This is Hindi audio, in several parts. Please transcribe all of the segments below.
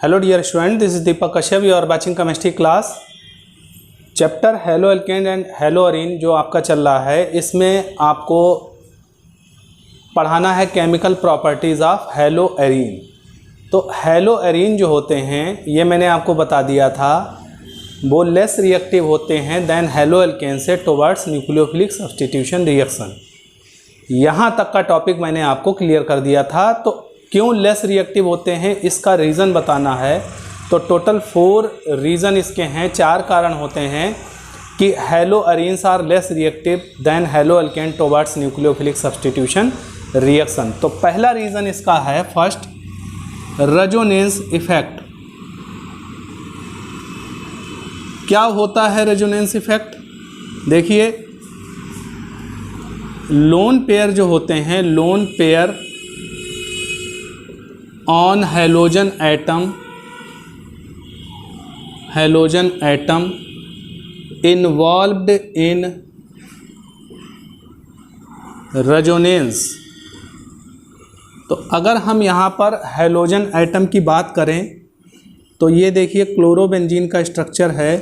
Hello dear student, this is Deepak Kashyap, you are watching chemistry class. Chapter haloalkane and haloarene जो आपका चल रहा है, इसमें आपको पढ़ाना है chemical properties of haloarene. तो हेलो एरीन जो होते हैं, ये मैंने आपको बता दिया था, वो लेस रिएक्टिव होते हैं देन हेलो एल्केन से टुवर्ड्स न्यूक्लियोफिलिक सब्स्टिट्यूशन रिएक्शन। यहाँ तक का टॉपिक मैंने आपको क्लियर कर दिया था। तो क्यों लेस रिएक्टिव होते हैं, इसका रीज़न बताना है। तो टोटल 4 रीज़न इसके हैं, 4 कारण होते हैं कि haloarenes are less reactive than haloalkane towards nucleophilic substitution reaction. तो पहला रीज़न इसका है फर्स्ट, रेजोनेंस इफेक्ट। क्या होता है रेजोनेंस इफेक्ट? देखिए, लोन पेयर जो होते हैं, lone pair on halogen atom involved in resonance. तो अगर हम यहाँ पर हेलोजन एटम की बात करें तो ये देखिए क्लोरोबेंजीन का स्ट्रक्चर है।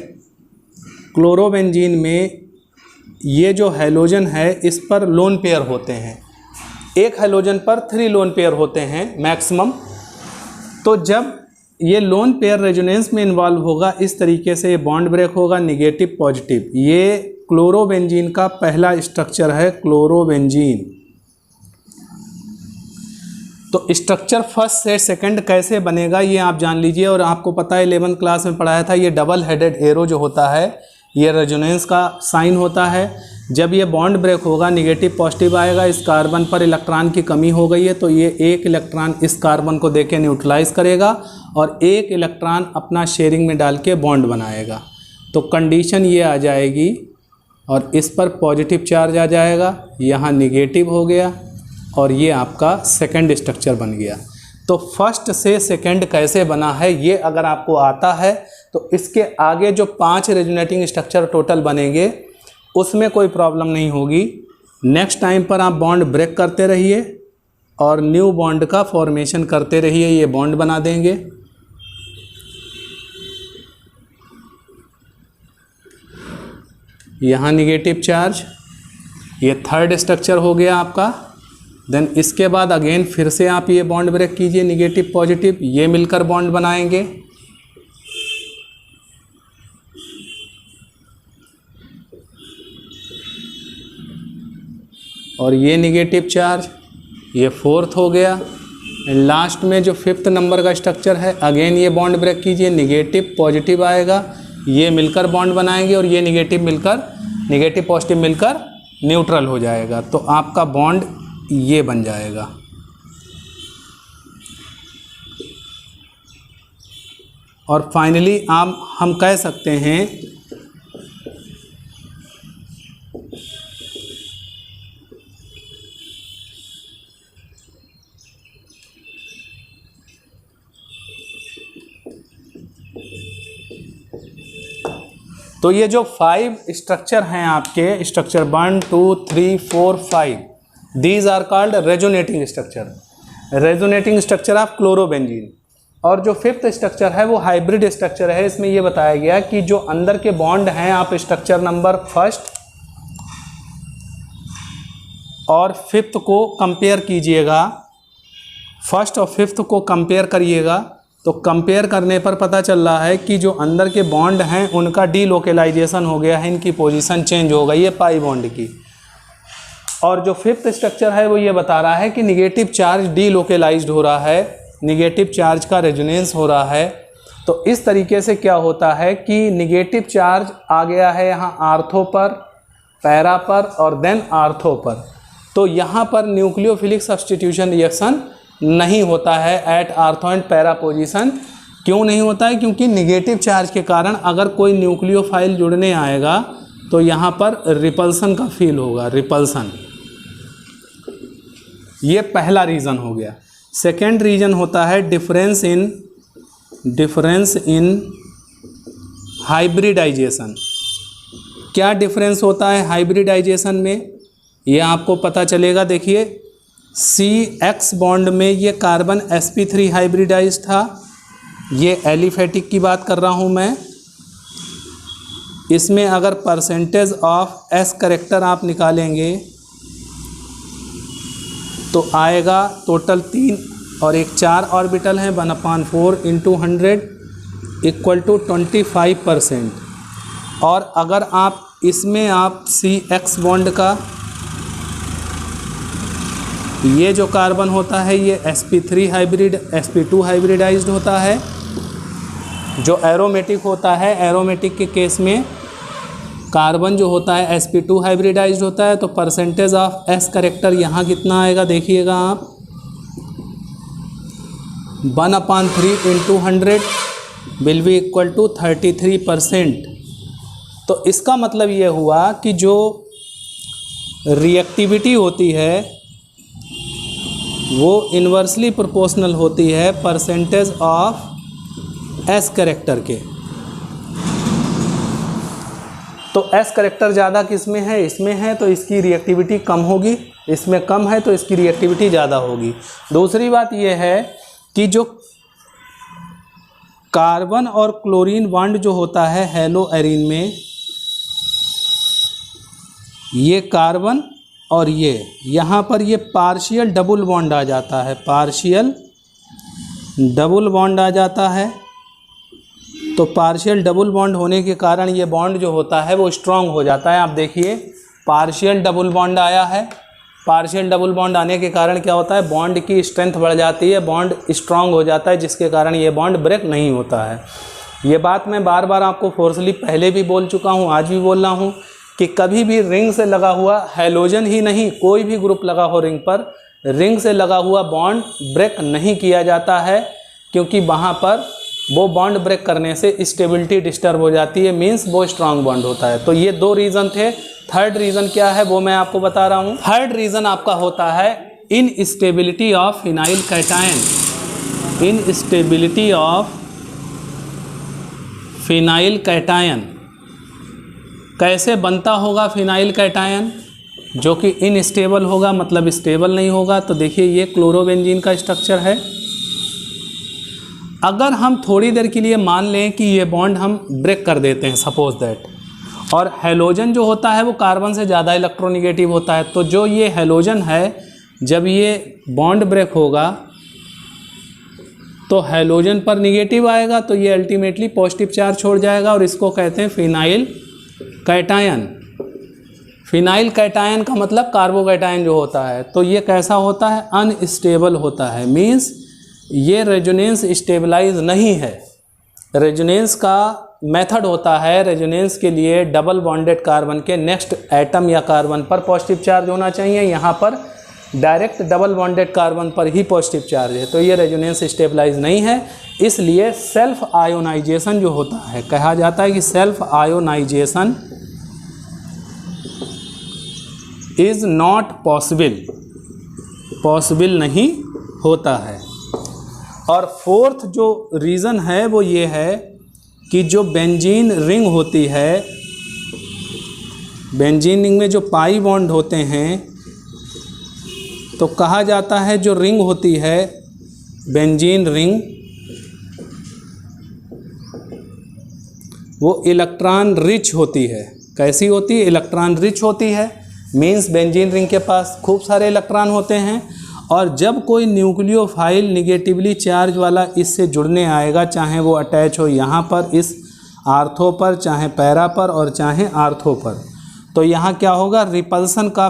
क्लोरोबेंजीन में ये जो हेलोजन है, इस पर लोन पेयर होते हैं। एक हेलोजन पर 3 लोन पेयर होते हैं मैक्सिमम। तो जब ये लोन पेयर रेजोनेंस में इन्वॉल्व होगा, इस तरीके से ये बॉन्ड ब्रेक होगा, निगेटिव पॉजिटिव। ये क्लोरोबेंजीन का पहला स्ट्रक्चर है, क्लोरोबेंजीन। तो स्ट्रक्चर फर्स्ट से सेकंड कैसे बनेगा ये आप जान लीजिए। और आपको पता है 11th क्लास में पढ़ाया था, ये डबल हेडेड एरो जो होता है, ये रेजोनेंस का साइन होता है। जब ये बॉन्ड ब्रेक होगा, निगेटिव पॉजिटिव आएगा, इस कार्बन पर इलेक्ट्रॉन की कमी हो गई है, तो ये एक इलेक्ट्रॉन इस कार्बन को देके न्यूट्रलाइज करेगा और एक इलेक्ट्रॉन अपना शेयरिंग में डाल के बॉन्ड बनाएगा। तो कंडीशन ये आ जाएगी और इस पर पॉजिटिव चार्ज आ जाएगा, यहाँ निगेटिव हो गया और ये आपका सेकंड स्ट्रक्चर बन गया। तो फर्स्ट से सेकंड कैसे बना है ये अगर आपको आता है तो इसके आगे जो 5 रेजोनेटिंग स्ट्रक्चर टोटल बनेंगे उसमें कोई प्रॉब्लम नहीं होगी। नेक्स्ट टाइम पर आप बॉन्ड ब्रेक करते रहिए और न्यू बॉन्ड का फॉर्मेशन करते रहिए, ये बॉन्ड बना देंगे। यहाँ निगेटिव चार्ज, ये थर्ड स्ट्रक्चर हो गया आपका। देन इसके बाद अगेन फिर से आप ये बॉन्ड ब्रेक कीजिए, निगेटिव पॉजिटिव, ये मिलकर बॉन्ड बनाएंगे। और ये निगेटिव चार्ज, ये फोर्थ हो गया। लास्ट में जो 5th नंबर का स्ट्रक्चर है, अगेन ये बॉन्ड ब्रेक कीजिए, निगेटिव पॉजिटिव आएगा, ये मिलकर बॉन्ड बनाएंगे और ये निगेटिव पॉजिटिव मिलकर न्यूट्रल हो जाएगा। तो आपका बॉन्ड ये बन जाएगा। और फाइनली हम कह सकते हैं तो ये जो 5 स्ट्रक्चर हैं आपके, structure 1 2 3 4 5, these are called resonating structure. Resonating structure of chlorobenzene. और जो 5th स्ट्रक्चर है वो हाइब्रिड स्ट्रक्चर है। इसमें ये बताया गया कि जो अंदर के बॉन्ड हैं, आप स्ट्रक्चर नंबर 1st और 5th को कंपेयर कीजिएगा, 1st और 5th को कंपेयर करिएगा। तो कंपेयर करने पर पता चल रहा है कि जो अंदर के बॉन्ड हैं उनका डीलोकेलाइजेशन हो गया है, इनकी पोजीशन चेंज हो गई है पाई बॉन्ड की। और जो 5th स्ट्रक्चर है वो ये बता रहा है कि निगेटिव चार्ज डीलोकेलाइज्ड हो रहा है, निगेटिव चार्ज का रेजोनेंस हो रहा है। तो इस तरीके से क्या होता है कि निगेटिव चार्ज आ गया है यहाँ आर्थो पर, पैरा पर और देन आर्थो पर। तो यहाँ पर न्यूक्लियोफिलिक सब्स्टिट्यूशन रिएक्शन नहीं होता है at ortho and para position. क्यों नहीं होता है? क्योंकि निगेटिव चार्ज के कारण अगर कोई न्यूक्लियोफाइल जुड़ने आएगा तो यहाँ पर रिपल्सन का फील होगा, रिपल्सन। ये पहला रीज़न हो गया। सेकेंड रीज़न होता है डिफरेंस इन हाइब्रिडाइजेशन। क्या डिफरेंस होता है हाइब्रिडाइजेशन में, ये आपको पता चलेगा। देखिए, CX बॉन्ड में ये कार्बन sp3 हाइब्रिडाइज था, ये एलिफेटिक की बात कर रहा हूँ मैं। इसमें अगर परसेंटेज ऑफ एस करेक्टर आप निकालेंगे तो आएगा टोटल 3 और एक 4 ऑर्बिटल हैं, 1/4 × 100 = 25%। और अगर आप इसमें आप CX बॉन्ड का ये जो कार्बन होता है ये sp3 हाइब्रिड sp2 हाइब्रिडाइज्ड होता है। जो एरोमेटिक होता है, एरोमेटिक के केस में कार्बन जो होता है sp2 हाइब्रिडाइज्ड होता है। तो परसेंटेज ऑफ s करेक्टर यहाँ कितना आएगा देखिएगा आप, 1/3 × 100 विल बी इक्वल टू 33%। तो इसका मतलब ये हुआ कि जो रिएक्टिविटी होती है वो इन्वर्सली प्रोपोर्शनल होती है परसेंटेज ऑफ एस करेक्टर के। तो एस करेक्टर ज़्यादा किस में है, इसमें है, तो इसकी रिएक्टिविटी कम होगी, इसमें कम है तो इसकी रिएक्टिविटी ज़्यादा होगी। दूसरी बात यह है कि जो कार्बन और क्लोरीन बॉन्ड जो होता है हेलो एरीन में, ये कार्बन और ये यहाँ पर ये पार्शियल डबल बॉन्ड आ जाता है, पार्शियल डबल बॉन्ड आ जाता है। तो पार्शियल डबल बॉन्ड होने के कारण ये बॉन्ड जो होता है वो स्ट्रांग हो जाता है। आप देखिए पार्शियल डबल बॉन्ड आया है, पार्शियल डबल बॉन्ड आने के कारण क्या होता है, बॉन्ड की स्ट्रेंथ बढ़ जाती है, बॉन्ड स्ट्रांग हो जाता है, जिसके कारण ये बॉन्ड ब्रेक नहीं होता है। ये बात मैं बार बार आपको फोर्सली पहले भी बोल चुका हूँ, आज भी बोल रहा हूँ कि कभी भी रिंग से लगा हुआ, हैलोजन ही नहीं कोई भी ग्रुप लगा हो रिंग पर, रिंग से लगा हुआ बॉन्ड ब्रेक नहीं किया जाता है, क्योंकि वहाँ पर वो बॉन्ड ब्रेक करने से स्टेबिलिटी डिस्टर्ब हो जाती है, मींस वो स्ट्रांग बॉन्ड होता है। तो ये 2 रीज़न थे। थर्ड रीज़न क्या है वो मैं आपको बता रहा हूँ। थर्ड रीज़न आपका होता है instability of phenyl cation. Instability of phenyl cation. कैसे बनता होगा फिनाइल कैटायन, जो कि इनस्टेबल होगा, मतलब स्टेबल नहीं होगा। तो देखिए ये क्लोरोबेंजीन का स्ट्रक्चर है। अगर हम थोड़ी देर के लिए मान लें कि ये बॉन्ड हम ब्रेक कर देते हैं, सपोज दैट, और हैलोजन जो होता है वो कार्बन से ज़्यादा इलेक्ट्रोनिगेटिव होता है, तो जो ये हैलोजन है जब ये बॉन्ड ब्रेक होगा तो हैलोजन पर निगेटिव आएगा, तो ये अल्टीमेटली पॉजिटिव चार्ज छोड़ जाएगा और इसको कहते हैं फिनाइल कैटायन। फिनाइल कैटायन का मतलब कार्बोकैटायन जो होता है। तो ये कैसा होता है, अनस्टेबल होता है, मीन्स ये रेजोनेंस स्टेबलाइज नहीं है। रेजोनेंस का मेथड होता है, रेजोनेंस के लिए डबल बॉन्डेड कार्बन के नेक्स्ट एटम या कार्बन पर पॉजिटिव चार्ज होना चाहिए, यहाँ पर डायरेक्ट डबल बॉन्डेड कार्बन पर ही पॉजिटिव चार्ज है, तो ये रेजोनेंस स्टेबलाइज नहीं है। इसलिए सेल्फ आयोनाइजेशन जो होता है, कहा जाता है कि self ionisation is not possible, possible नहीं होता है। और फोर्थ जो रीज़न है वो ये है कि जो बेंजीन रिंग होती है, बेंजीन रिंग में जो पाई बॉन्ड होते हैं, तो कहा जाता है जो रिंग होती है बेंजीन रिंग, वो इलेक्ट्रॉन रिच होती है। कैसी होती है, इलेक्ट्रॉन रिच होती है, मीन्स बेंजीन रिंग के पास खूब सारे इलेक्ट्रॉन होते हैं। और जब कोई न्यूक्लियोफाइल निगेटिवली चार्ज वाला इससे जुड़ने आएगा, चाहे वो अटैच हो यहाँ पर इस आर्थो पर, चाहे पैरा पर और चाहे आर्थो पर, तो यहाँ क्या होगा, रिपल्सन का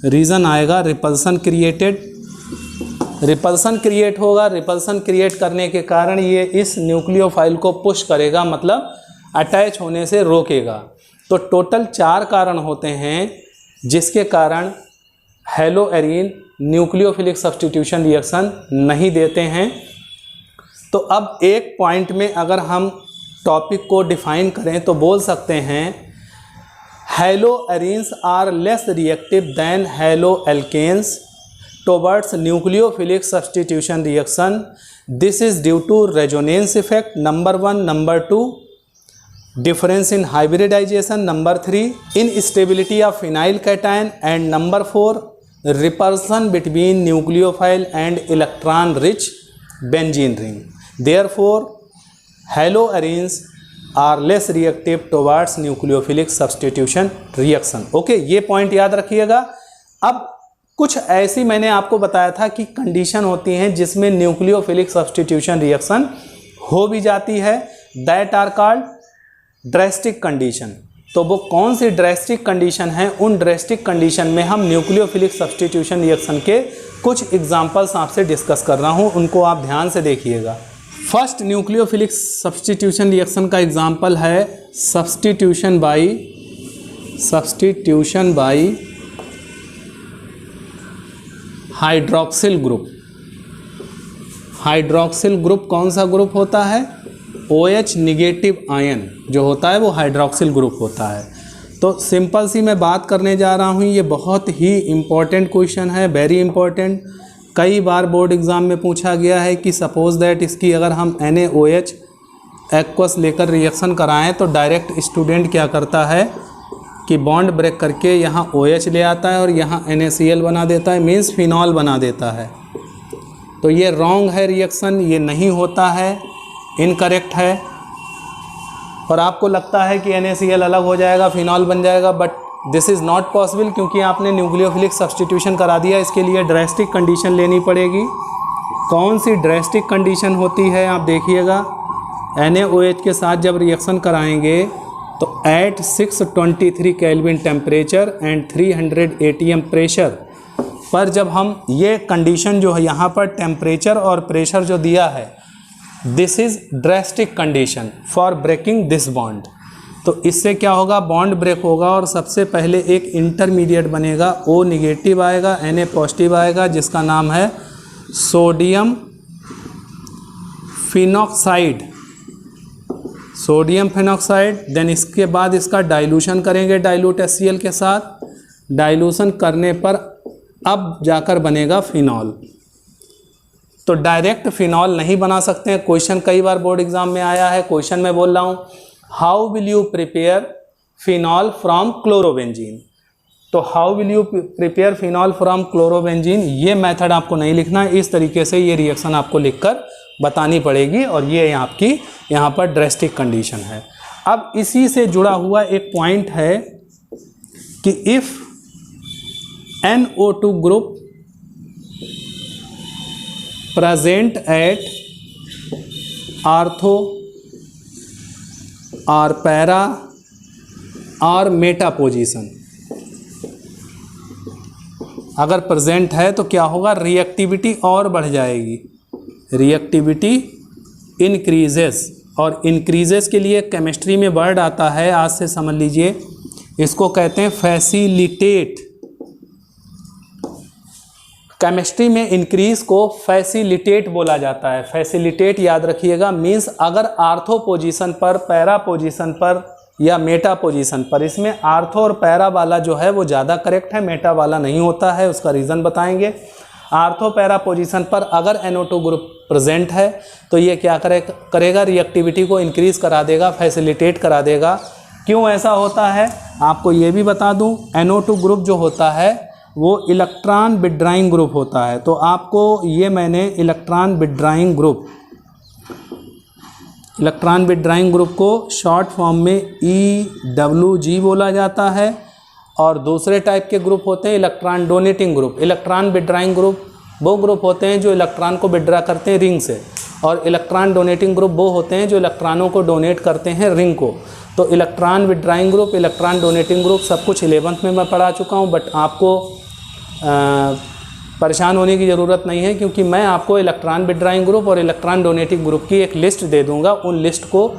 रीज़न आएगा, रिपल्सन क्रिएटेड, रिपल्सन क्रिएट होगा। रिपल्सन क्रिएट करने के कारण ये इस न्यूक्लियोफाइल को पुश करेगा, मतलब अटैच होने से रोकेगा। तो टोटल 4 कारण होते हैं जिसके कारण hello arene nucleophilic substitution reaction नहीं देते हैं। तो अब एक पॉइंट में अगर हम टॉपिक को डिफाइन करें तो बोल सकते हैं haloarenes are less reactive than haloalkanes towards nucleophilic substitution reaction. This is due to resonance effect number 1, number 2 difference in hybridization, number 3 instability of phenyl cation, and number 4 repulsion between nucleophile and electron rich benzene ring. Therefore haloarenes are less reactive towards nucleophilic substitution reaction. Okay, ये पॉइंट याद रखिएगा। अब कुछ ऐसी मैंने आपको बताया था कि कंडीशन होती हैं जिसमें न्यूक्लियोफिलिक सब्स्टिट्यूशन रिएक्शन हो भी जाती है, that are called drastic condition. तो वो कौन सी ड्रेस्टिक कंडीशन है? उन ड्रेस्टिक कंडीशन में हम न्यूक्लियोफिलिक सब्स्टिट्यूशन रिएक्शन के कुछ एग्जांपल्स आपसे डिस्कस कर रहा हूँ, उनको आप ध्यान से देखिएगा। फर्स्ट न्यूक्लियोफिलिक सब्स्टिट्यूशन रिएक्शन का एग्जांपल है substitution by hydroxyl group. Hydroxyl group कौन सा ग्रुप होता है? OH निगेटिव आयन जो होता है वो हाइड्रोक्सिल ग्रुप होता है। तो सिंपल सी मैं बात करने जा रहा हूँ, ये बहुत ही इम्पोर्टेंट क्वेश्चन है, वेरी इंपॉर्टेंट। कई बार बोर्ड एग्ज़ाम में पूछा गया है कि सपोज दैट इसकी अगर हम NaOH एक्वस लेकर रिएक्शन कराएं तो डायरेक्ट स्टूडेंट क्या करता है कि बॉन्ड ब्रेक करके यहाँ OH ले आता है और यहाँ NaCl बना देता है, मीन्स फिनॉल बना देता है। तो ये रॉन्ग है रिएक्शन, ये नहीं होता है, इनकरेक्ट है। और आपको लगता है कि NaCl अलग हो जाएगा, फिनॉल बन जाएगा, but this is not possible, क्योंकि आपने न्यूक्लियोफिलिक सब्स्टिट्यूशन करा दिया। इसके लिए ड्रेस्टिक कंडीशन लेनी पड़ेगी। कौन सी ड्रेस्टिक कंडीशन होती है आप देखिएगा। NaOH के साथ जब रिएक्शन कराएंगे तो at 623 kelvin temperature and 300 ATM pressure पर जब हम ये कंडीशन जो है यहाँ पर टेम्परेचर और प्रेशर जो दिया है, this is drastic condition for breaking this bond. तो इससे क्या होगा? बॉन्ड ब्रेक होगा और सबसे पहले एक इंटरमीडिएट बनेगा, O निगेटिव आएगा, Na पॉजिटिव आएगा, जिसका नाम है sodium phenoxide. Sodium phenoxide. Then इसके बाद इसका डाइल्यूशन करेंगे डाइल्यूट HCl के साथ। डाइल्यूशन करने पर अब जाकर बनेगा फिनॉल। तो डायरेक्ट फिनॉल नहीं बना सकते हैं। क्वेश्चन कई बार बोर्ड एग्जाम में आया है। क्वेश्चन में बोल रहा हूँ, how will you prepare phenol from chlorobenzene. तो how will you prepare phenol from chlorobenzene, ये मेथड आपको नहीं लिखना है। इस तरीके से ये रिएक्शन आपको लिखकर बतानी पड़ेगी और ये आपकी यहाँ पर ड्रेस्टिक कंडीशन है। अब इसी से जुड़ा हुआ एक पॉइंट है कि if NO2 group present at ortho और पैरा और मेटा पोजीशन, अगर प्रेजेंट है तो क्या होगा? रिएक्टिविटी और बढ़ जाएगी, रिएक्टिविटी इंक्रीजेस। और इंक्रीजेस के लिए केमिस्ट्री में वर्ड आता है, आज से समझ लीजिए, इसको कहते हैं फैसिलिटेट। केमिस्ट्री में इंक्रीज को फैसिलिटेट बोला जाता है। फैसिलिटेट याद रखिएगा, मीन्स अगर आर्थो पोजीशन पर, पैरा पोजीशन पर या मेटा पोजीशन पर, इसमें आर्थो और पैरा वाला जो है वो ज़्यादा करेक्ट है, मेटा वाला नहीं होता है, उसका रीज़न बताएंगे। आर्थो पैरा पोजीशन पर अगर NO2 ग्रुप प्रेजेंट है तो ये क्या करेगा? रिएक्टिविटी को इंक्रीज़ करा देगा, फैसिलिटेट करा देगा। क्यों ऐसा होता है आपको ये भी बता दूं। NO2 ग्रुप जो होता है वो इलेक्ट्रॉन विड्राइंग ग्रुप होता है। तो आपको ये मैंने इलेक्ट्रॉन विड्राइंग ग्रुप को शॉर्ट फॉर्म में EWG बोला जाता है। और दूसरे टाइप के ग्रुप होते हैं electron donating group. Electron withdrawing group वो ग्रुप होते हैं जो इलेक्ट्रॉन को विड्रा करते हैं रिंग से, और इलेक्ट्रॉन डोनेटिंग ग्रुप वो होते हैं जो इलेक्ट्रॉनों को डोनेट करते हैं रिंग को। तो electron withdrawing group, electron donating group सब कुछ 11th में मैं पढ़ा चुका हूँ, बट आपको परेशान होने की ज़रूरत नहीं है, क्योंकि मैं आपको इलेक्ट्रॉन विड्राइंग ग्रुप और इलेक्ट्रॉन डोनेटिंग ग्रुप की एक लिस्ट दे दूंगा। उन लिस्ट को,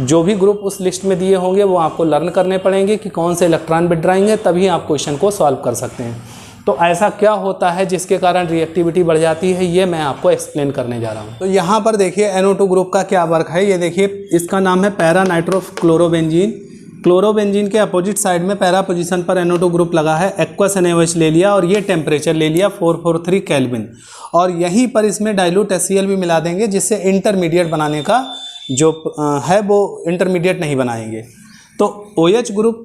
जो भी ग्रुप उस लिस्ट में दिए होंगे वो आपको लर्न करने पड़ेंगे कि कौन से इलेक्ट्रॉन विड्राइंग है, तभी आप क्वेश्चन को सॉल्व कर सकते हैं। तो ऐसा क्या होता है जिसके कारण रिएक्टिविटी बढ़ जाती है, ये मैं आपको एक्सप्लेन करने जा रहा हूँ। तो यहाँ पर देखिए NO2 ग्रुप का क्या वर्क है, ये देखिए, इसका नाम है पैरा नाइट्रोक्लोरोबेंजीन। क्लोरोबेंजीन के अपोजिट साइड में पैरा पोजीशन पर NO2 ग्रुप लगा है, एक्वस NaOH ले लिया और ये टेम्परेचर ले लिया 443 केल्विन, और यहीं पर इसमें डाइल्यूट HCl भी मिला देंगे, जिससे इंटरमीडिएट बनाने का जो है वो इंटरमीडिएट नहीं बनाएंगे। तो OH ग्रुप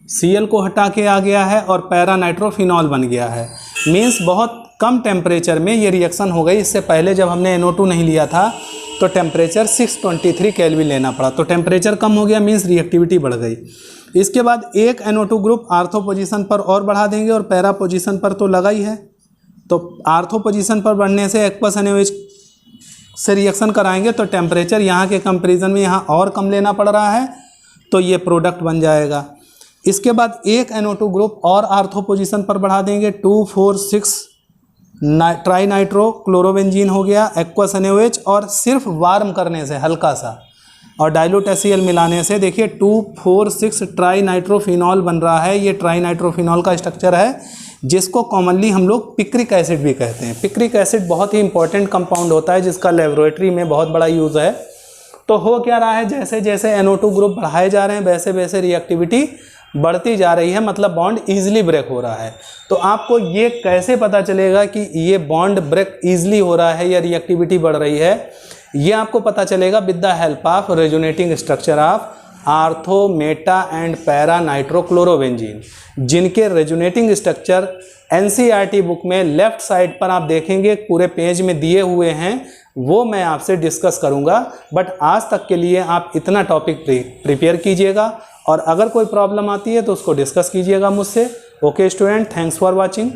Cl को हटा के आ गया है और पैरा नाइट्रोफिनॉल बन गया है। मीन्स बहुत कम टेम्परेचर में ये रिएक्शन हो गई। इससे पहले जब हमने NO2 नहीं लिया था तो टेम्परेचर 623 केल्विन लेना पड़ा, तो टेम्परेचर कम हो गया, मीन्स रिएक्टिविटी बढ़ गई। इसके बाद एक NO2 ग्रुप आर्थो पोजीशन पर और बढ़ा देंगे और पैरा पोजीशन पर तो लगा ही है, तो आर्थो पोजीशन पर बढ़ने से एक्वस NaOH से रिएक्शन कराएंगे तो टेम्परेचर यहाँ के कंपेरिजन में यहाँ और कम लेना पड़ रहा है, तो ये प्रोडक्ट बन जाएगा। इसके बाद एक NO2 ग्रुप और आर्थो पोजीशन पर बढ़ा देंगे, 2,4,6 ट्राई नाइट्रो क्लोरोबेंजीन हो गया एक्वस NaOH, और सिर्फ वार्म करने से हल्का सा और डाइल्यूट HCl मिलाने से देखिए 2,4,6 ट्राई नाइट्रोफिनॉल बन रहा है। ये ट्राई नाइट्रोफिनॉल का स्ट्रक्चर है जिसको कॉमनली हम लोग पिक्रिक एसिड भी कहते हैं। पिक्रिक एसिड बहुत ही इंपॉर्टेंट कंपाउंड होता है जिसका लेबोरेटरी में बहुत बड़ा यूज़ है। तो हो क्या रहा है, जैसे जैसे NO2 ग्रुप बढ़ाए जा रहे हैं वैसे वैसे रिएक्टिविटी बढ़ती जा रही है, मतलब बॉन्ड ईजिली ब्रेक हो रहा है। तो आपको ये कैसे पता चलेगा कि ये बॉन्ड ब्रेक ईजिली हो रहा है या रिएक्टिविटी बढ़ रही है, ये आपको पता चलेगा with the help of resonating structure of ortho, meta and para nitrochlorobenzene, जिनके रेजोनेटिंग स्ट्रक्चर NCERT बुक में लेफ्ट साइड पर आप देखेंगे पूरे पेज में दिए हुए हैं, वो मैं आपसे डिस्कस करूंगा। बट आज तक के लिए आप इतना टॉपिक प्रिपेयर कीजिएगा और अगर कोई प्रॉब्लम आती है तो उसको डिस्कस कीजिएगा मुझसे। Okay student, thanks for watching.